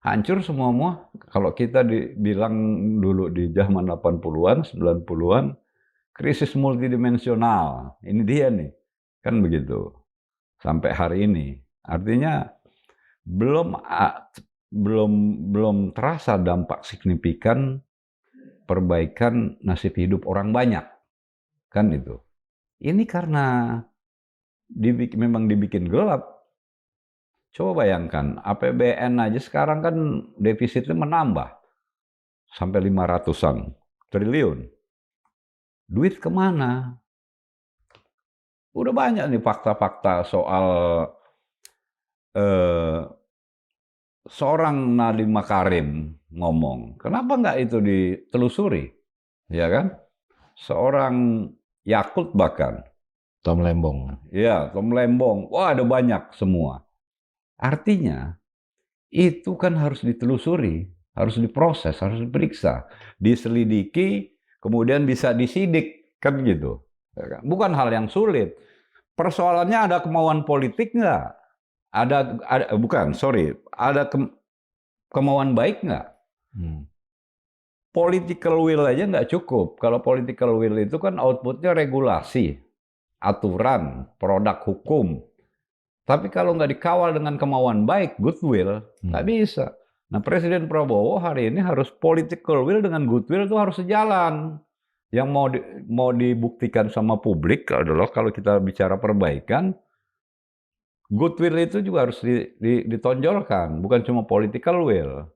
Hancur semua. Kalau kita dibilang dulu di zaman 80-an, 90-an, krisis multidimensional. Ini dia nih. Kan begitu. Sampai hari ini. Artinya belum terasa dampak signifikan perbaikan nasib hidup orang banyak. Kan itu. Ini karena memang dibikin gelap. Coba bayangkan, APBN aja sekarang kan defisitnya menambah sampai 500-an triliun. Duit kemana? Udah banyak nih fakta-fakta soal seorang Nadiem Makarim ngomong. Kenapa nggak itu ditelusuri? Ya kan? Seorang Yakult bahkan. Tom Lembong. Ya, Tom Lembong. Wah, ada banyak semua. Artinya, itu kan harus ditelusuri, harus diproses, harus diperiksa, diselidiki, kemudian bisa disidik, kan gitu. Bukan hal yang sulit. Persoalannya ada kemauan politik nggak? Ada kemauan baik nggak? Political will aja nggak cukup. Kalau political will itu kan outputnya regulasi, aturan, produk hukum. Tapi kalau nggak dikawal dengan kemauan baik, goodwill, nggak bisa. Nah, Presiden Prabowo hari ini harus political will dengan goodwill itu harus sejalan. Yang mau dibuktikan sama publik adalah kalau kita bicara perbaikan, goodwill itu juga harus ditonjolkan, bukan cuma political will.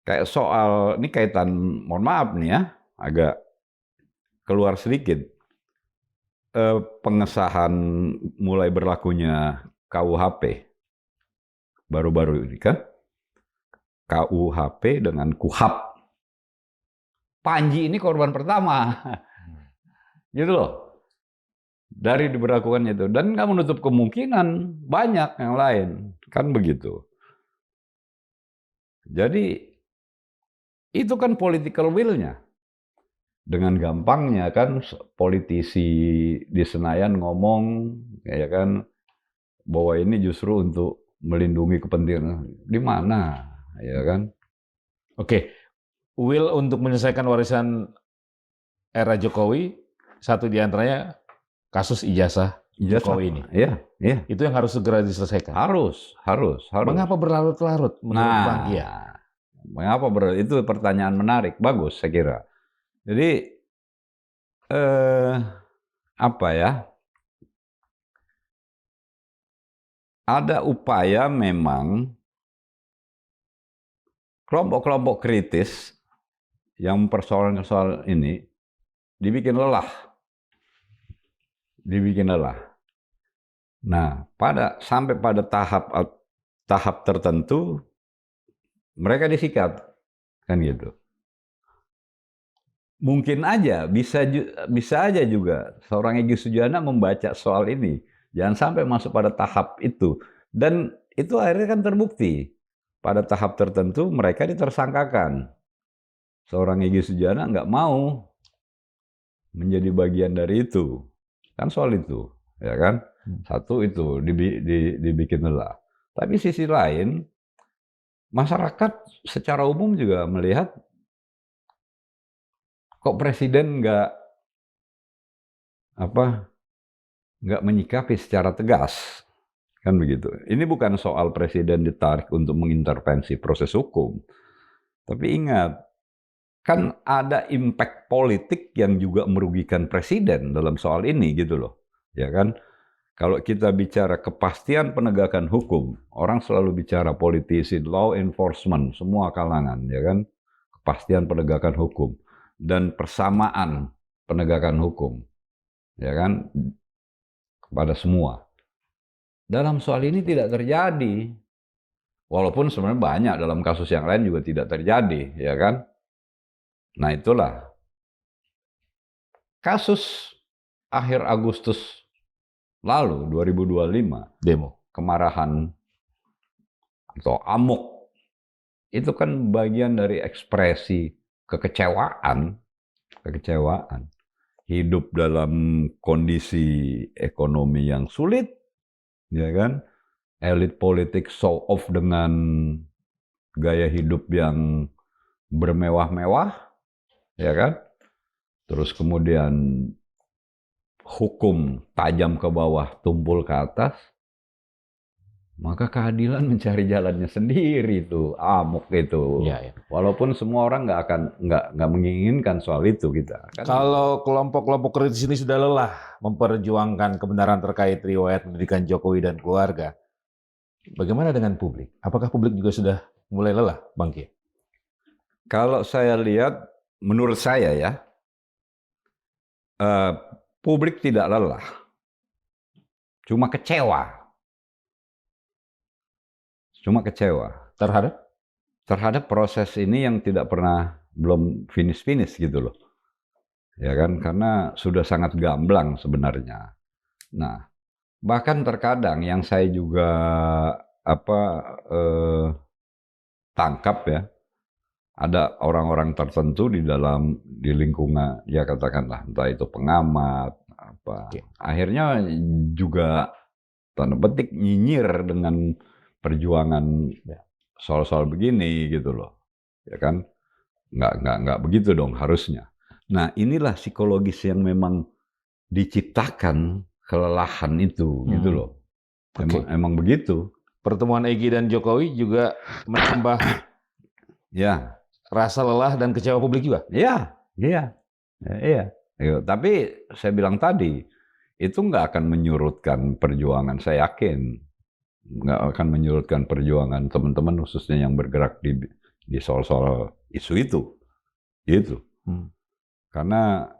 Kayak soal, ini kaitan, mohon maaf nih ya, agak keluar sedikit. Pengesahan mulai berlakunya KUHP baru-baru ini kan, KUHP dengan KUHAP. Panji ini korban pertama, gitu loh, dari diberlakukannya itu, dan nggak menutup kemungkinan banyak yang lain, kan begitu. Jadi itu kan political will-nya. Dengan gampangnya kan politisi di Senayan ngomong ya kan bahwa ini justru untuk melindungi kepentingan di mana ya kan. Oke. Will untuk menyelesaikan warisan era Jokowi, satu di antaranya kasus ijazah Jokowi ini. Iya. Itu yang harus segera diselesaikan. Harus. Mengapa berlarut-larut menurut Bang Kia? Mengapa bro? Itu pertanyaan menarik, bagus saya kira. Jadi apa ya? Ada upaya memang kelompok-kelompok kritis yang mempersoalkan soal ini dibikin lelah. Nah, sampai pada tahap tertentu mereka disikat, kan gitu. Mungkin aja bisa aja juga seorang Egy Sujana membaca soal ini, jangan sampai masuk pada tahap itu. Dan itu akhirnya kan terbukti pada tahap tertentu mereka ditersangkakan. Seorang Egy Sujana nggak mau menjadi bagian dari itu, kan soal itu, ya kan? Satu itu dibikin lelah. Tapi sisi lain, masyarakat secara umum juga melihat kok presiden nggak menyikapi secara tegas, kan begitu. Ini bukan soal presiden ditarik untuk mengintervensi proses hukum, tapi ingat, kan ada impact politik yang juga merugikan presiden dalam soal ini gitu loh, ya kan? Kalau kita bicara kepastian penegakan hukum, orang selalu bicara politisi, law enforcement, semua kalangan, ya kan? Kepastian penegakan hukum dan persamaan penegakan hukum, ya kan? Kepada semua. Dalam soal ini tidak terjadi. Walaupun sebenarnya banyak dalam kasus yang lain juga tidak terjadi, ya kan? Nah itulah. Kasus akhir Agustus lalu, 2025, demo, kemarahan atau amok, itu kan bagian dari ekspresi kekecewaan. Hidup dalam kondisi ekonomi yang sulit, ya kan? Elit politik show off dengan gaya hidup yang bermewah-mewah, ya kan? Terus kemudian hukum tajam ke bawah, tumpul ke atas. Maka keadilan mencari jalannya sendiri tuh, amok itu. Ya, ya. Walaupun semua orang nggak menginginkan soal itu kita. Kan? Kalau kelompok-kelompok kritis ini sudah lelah memperjuangkan kebenaran terkait riwayat pendidikan Jokowi dan keluarga, bagaimana dengan publik? Apakah publik juga sudah mulai lelah, Bang Ki? Kalau saya lihat, menurut saya ya, publik tidak lelah, cuma kecewa. Terhadap proses ini yang belum finish gitu loh, ya kan? Karena sudah sangat gamblang sebenarnya. Nah, bahkan terkadang yang saya juga tangkap ya, ada orang-orang tertentu di lingkungan, ya katakanlah entah itu pengamat akhirnya juga tanda petik nyinyir dengan perjuangan soal-soal begini gitu loh, ya kan? Nggak begitu dong harusnya. Nah inilah psikologis yang memang diciptakan kelelahan itu, gitu loh. Emang begitu. Pertemuan Egy dan Jokowi juga menambah ya rasa lelah dan kecewa publik juga. Iya. Tapi saya bilang tadi itu nggak akan menyurutkan perjuangan, saya yakin. Nggak akan menyurutkan perjuangan teman-teman khususnya yang bergerak di soal-soal isu itu, gitu. Karena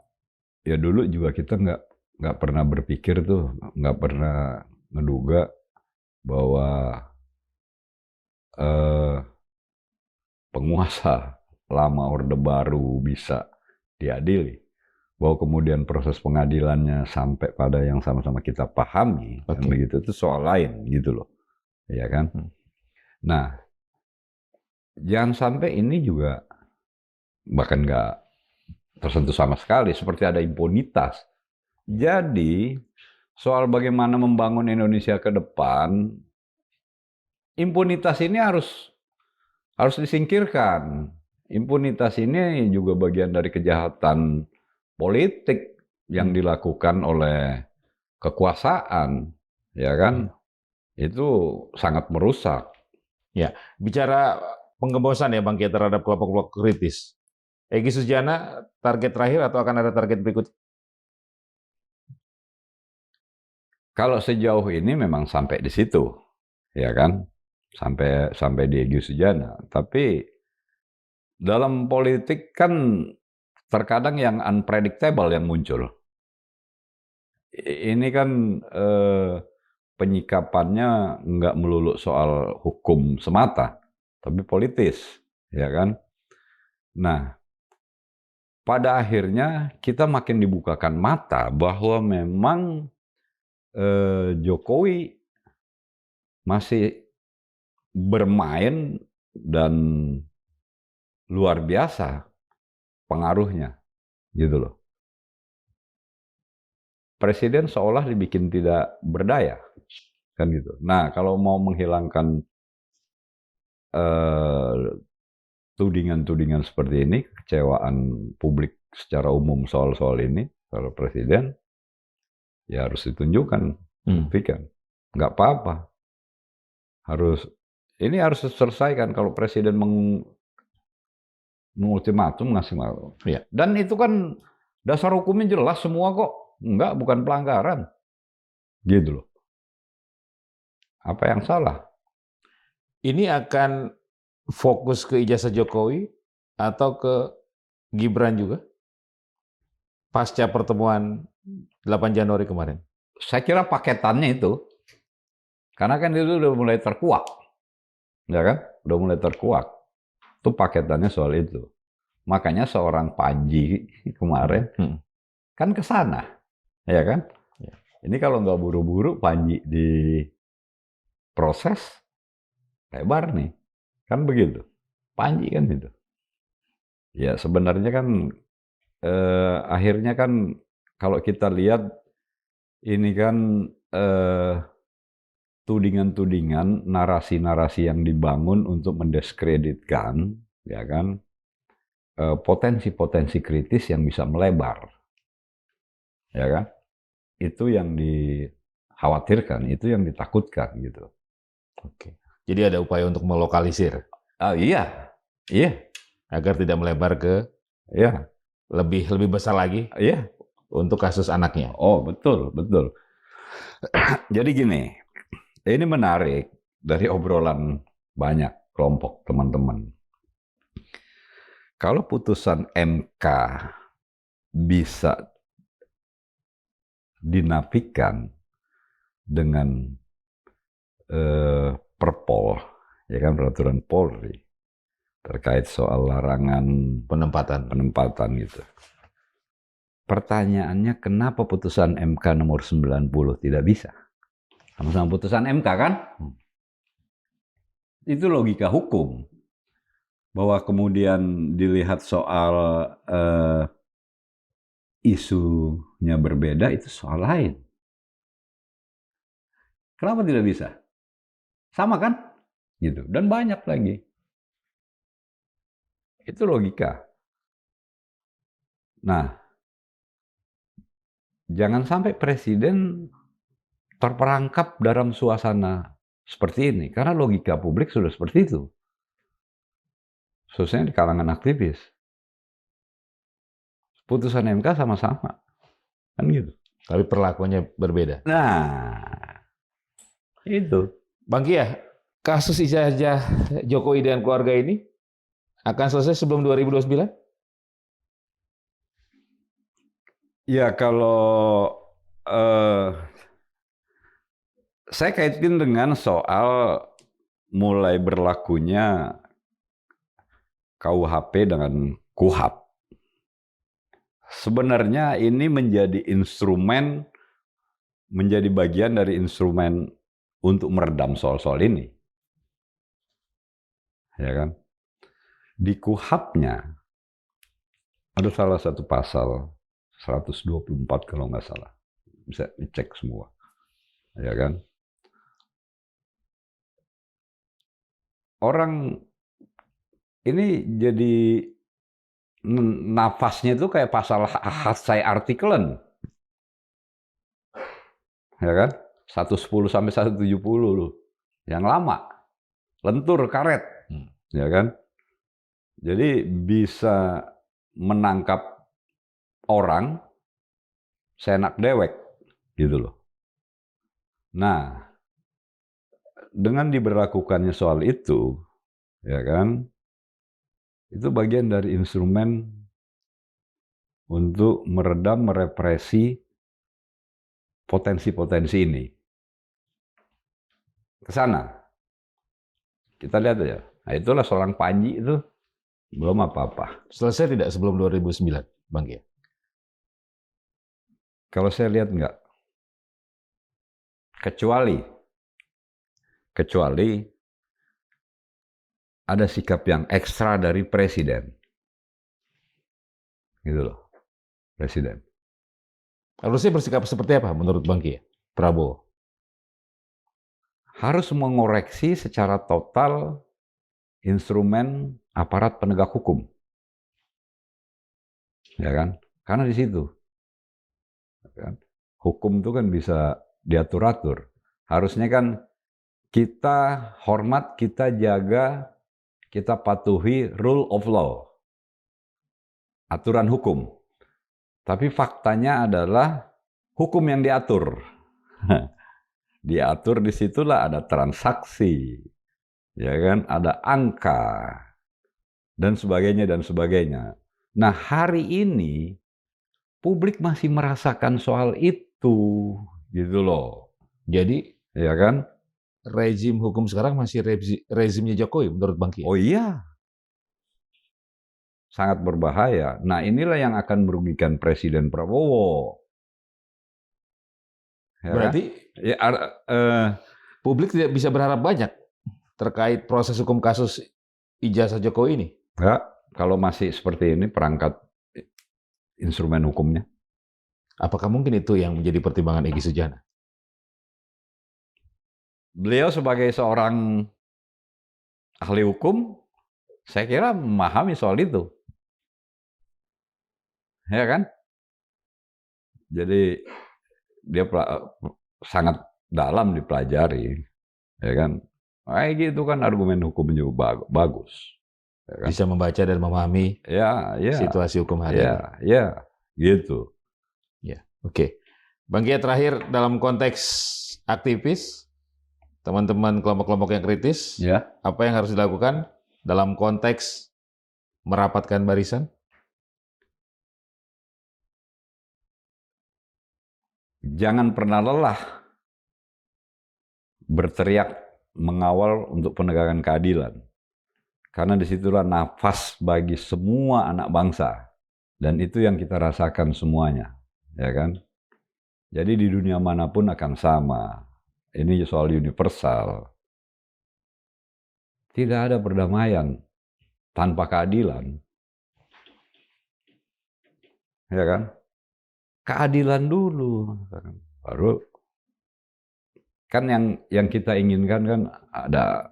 ya dulu juga kita nggak pernah berpikir tuh, nggak pernah ngeduga bahwa penguasa lama Orde Baru bisa diadili. Bahwa kemudian proses pengadilannya sampai pada yang sama-sama kita pahami, kan begitu, itu soal lain gitu loh. Ya kan? Nah, jangan sampai ini juga bahkan nggak tersentuh sama sekali, seperti ada impunitas. Jadi, soal bagaimana membangun Indonesia ke depan, impunitas ini harus disingkirkan. Impunitas ini juga bagian dari kejahatan politik yang dilakukan oleh kekuasaan, ya kan? Itu sangat merusak. Ya, bicara penggembosan ya Bang Kia terhadap kelompok-kelompok kritis. Egy Sujana, target terakhir atau akan ada target berikut? Kalau sejauh ini memang sampai di situ, ya kan? Sampai di Egy Sujana. Tapi dalam politik kan terkadang yang unpredictable yang muncul. Ini kan penyikapannya nggak melulu soal hukum semata, tapi politis, ya kan? Nah, pada akhirnya kita makin dibukakan mata bahwa memang Jokowi masih bermain dan luar biasa pengaruhnya, gitu loh. Presiden seolah dibikin tidak berdaya, kan gitu. Nah, kalau mau menghilangkan tudingan-tudingan seperti ini, kekecewaan publik secara umum soal ini, soal presiden, ya harus ditunjukkan, buktikan. Nggak apa-apa. Ini harus diselesaikan kalau presiden mengultimatum, ngasih malu. Ya. Dan itu kan dasar hukumnya jelas semua kok. Enggak, bukan pelanggaran. Gitu loh. Apa yang salah? Ini akan fokus ke ijazah Jokowi atau ke Gibran juga? Pasca pertemuan 8 Januari kemarin. Saya kira paketannya itu. Karena kan itu udah mulai terkuak. Ya kan? Udah mulai terkuak. Itu paketannya soal itu. Makanya seorang Panji kemarin kan ke sana. Ya kan? Ya. Ini kalau nggak buru-buru Panji diproses, lebar nih. Kan begitu. Panji kan gitu. Ya sebenarnya kan akhirnya kan kalau kita lihat ini kan tudingan-tudingan, narasi-narasi yang dibangun untuk mendiskreditkan, ya kan, potensi-potensi kritis yang bisa melebar, ya kan, itu yang dikhawatirkan, itu yang ditakutkan gitu. Oke. Jadi ada upaya untuk melokalisir. Iya, agar tidak melebar ke iya, lebih besar lagi. Iya. Untuk kasus anaknya. Oh betul. Jadi gini, ini menarik dari obrolan banyak kelompok teman-teman. Kalau putusan MK bisa dinafikan dengan Perpol, ya kan, peraturan Polri terkait soal larangan penempatan gitu. Pertanyaannya kenapa putusan MK nomor 90 tidak bisa? Sama-sama putusan MK kan? Itu logika hukum. Bahwa kemudian dilihat soal isunya berbeda itu soal lain. Kenapa tidak bisa? Sama kan? Gitu. Dan banyak lagi. Itu logika. Nah, jangan sampai presiden terperangkap dalam suasana seperti ini. Karena logika publik sudah seperti itu. Khususnya di kalangan aktivis. Putusan MK sama-sama. Kan gitu. Tapi perlakuannya berbeda. Nah, itu. Bang Kia, kasus ijazah Jokowi dan keluarga ini akan selesai sebelum 2029? Ya kalau saya kaitin dengan soal mulai berlakunya KUHP dengan KUHAP. Sebenarnya ini menjadi instrumen, menjadi bagian dari instrumen untuk meredam soal-soal ini. Ya kan? Di KUHAP-nya ada salah satu pasal 124 kalau nggak salah. Bisa dicek semua. Ya kan? Orang ini jadi nafasnya itu kayak pasal Hatsai Artikelen. Ya kan? 110 sampai 170 loh. Yang lama. Lentur karet. ya kan? Jadi bisa menangkap orang seenak dewek, gitu loh. Nah, dengan diberlakukannya soal itu, ya kan, itu bagian dari instrumen untuk meredam, merepresi potensi-potensi ini. Ke sana, kita lihat aja. Nah, itulah seorang Panji itu belum apa-apa. Selesai tidak sebelum 2009, Bang Kia? Kalau saya lihat enggak. Kecuali ada sikap yang ekstra dari presiden. Gitu loh, presiden. Harusnya bersikap seperti apa menurut Bang Kia, Prabowo? Harus mengoreksi secara total instrumen aparat penegak hukum. Ya kan? Karena di situ. Kan? Hukum itu kan bisa diatur-atur. Harusnya kan kita hormat, kita jaga, kita patuhi rule of law. Aturan hukum. Tapi faktanya adalah hukum yang diatur. Diatur disitulah ada transaksi, ya kan, ada angka, dan sebagainya, dan sebagainya. Nah, hari ini publik masih merasakan soal itu, gitu loh. Jadi, Ya kan? rezim hukum sekarang masih rezimnya Jokowi menurut Bang Kia? Oh iya, sangat berbahaya. Nah, inilah yang akan merugikan Presiden Prabowo. Ya Berarti kan? Ya, publik tidak bisa berharap banyak terkait proses hukum kasus ijazah Jokowi ini. enggak, kalau masih seperti ini perangkat instrumen hukumnya. Apakah mungkin itu yang menjadi pertimbangan Egy Sujana? Beliau sebagai seorang ahli hukum, saya kira memahami soal itu. Ya kan? Jadi dia sangat dalam dipelajari, ya kan? Kayak gitu kan argumen hukum juga bagus. Ya kan? Bisa membaca dan memahami Ya, situasi hukum hari ini. Ya, gitu. Ya, oke. Bang Kia, terakhir dalam konteks aktivis, teman-teman kelompok-kelompok yang kritis, Ya. apa yang harus dilakukan dalam konteks merapatkan barisan? Jangan pernah lelah berteriak mengawal untuk penegakan keadilan. Karena disitulah nafas bagi semua anak bangsa. Dan itu yang kita rasakan semuanya. Ya kan? Jadi di dunia manapun akan sama. Ini soal universal. Tidak ada perdamaian tanpa keadilan. Ya kan? Keadilan dulu. Baru kan yang kita inginkan kan ada,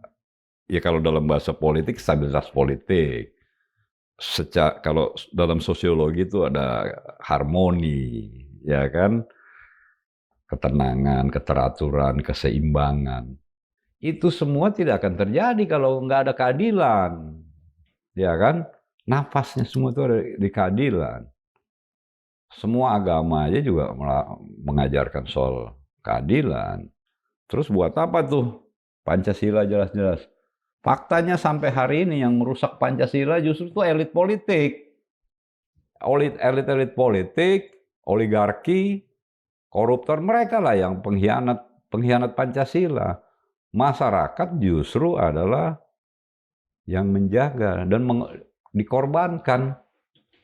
ya kalau dalam bahasa politik, stabilitas politik. Kalau dalam sosiologi itu ada harmoni, ya kan? Ketenangan, keteraturan, keseimbangan. Itu semua tidak akan terjadi kalau nggak ada keadilan. Ya kan? Nafasnya semua itu ada di keadilan. Semua agama aja juga mengajarkan soal keadilan. Terus buat apa tuh Pancasila jelas-jelas? Faktanya sampai hari ini yang merusak Pancasila justru itu elit politik. Elit-elit politik, oligarki, koruptor, mereka lah yang pengkhianat Pancasila. Masyarakat justru adalah yang menjaga dan dikorbankan.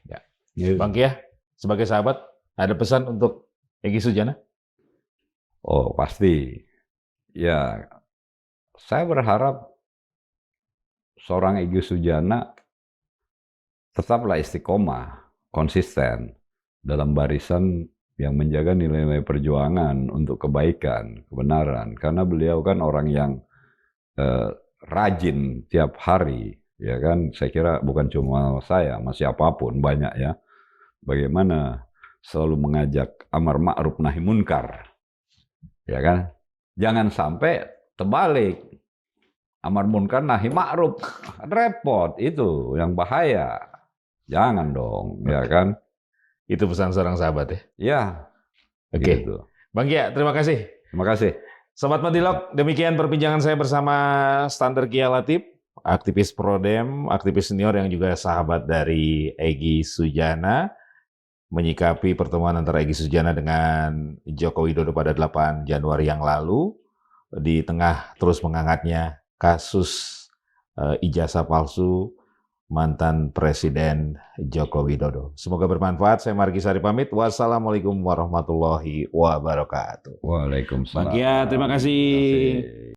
Ya. Gitu. Bang Kia, sebagai sahabat, ada pesan untuk Egy Sujana? Oh, pasti. Ya, saya berharap seorang Egy Sujana tetaplah istiqomah, konsisten dalam barisan yang menjaga nilai-nilai perjuangan untuk kebaikan, kebenaran. Karena beliau kan orang yang rajin tiap hari, ya kan? Saya kira bukan cuma saya, masih apapun banyak ya. Bagaimana selalu mengajak amar ma'ruf nahi munkar, ya kan? Jangan sampai terbalik. amar munkar nahi ma'ruf. Repot, itu yang bahaya. Jangan dong, ya kan? Itu pesan seorang sahabat ya. Ya, Oke. gitu. Bang Kia, terima kasih. Terima kasih. Sobat Madilog, demikian perbincangan saya bersama Standar Kia Latif, aktivis Prodem, aktivis senior yang juga sahabat dari Egy Sujana, menyikapi pertemuan antara Egy Sujana dengan Joko Widodo pada 8 Januari yang lalu, di tengah terus menghangatnya kasus ijazah palsu mantan Presiden Joko Widodo. Semoga bermanfaat. Saya Margi Sari pamit. Wassalamualaikum warahmatullahi wabarakatuh. Waalaikumsalam. Bang Kia, terima kasih.